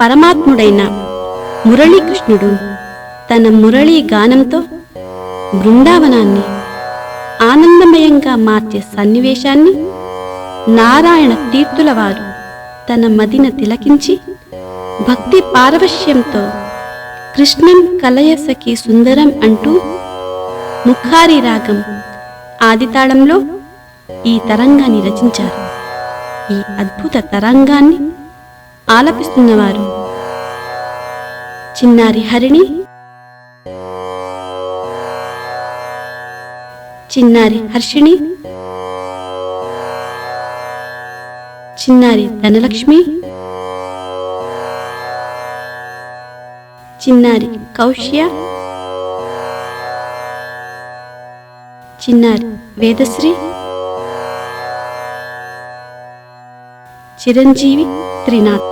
పరమాత్ముడైన మురళీకృష్ణుడు తన మురళీ గానంతో బృందావనాన్ని ఆనందమయంగా మార్చే సన్నివేశాన్ని నారాయణ తీర్థుల వారు తన మదిన తిలకించి భక్తి పారవశ్యంతో కృష్ణం కలయసకి సుందరం అంటూ ముఖారి రాగం ఆదితాళంలో ఈ తరంగాన్ని రచించారు. ఈ అద్భుత తరంగాన్ని ఆలపిస్తున్నవారు చిన్నారి హరిణి, చిన్నారి హర్షిణి, చిన్నారి ధనలక్ష్మి, చిన్నారి కౌశ్య, చిన్నారి వేదశ్రీ, చిరంజీవి త్రినాథ్.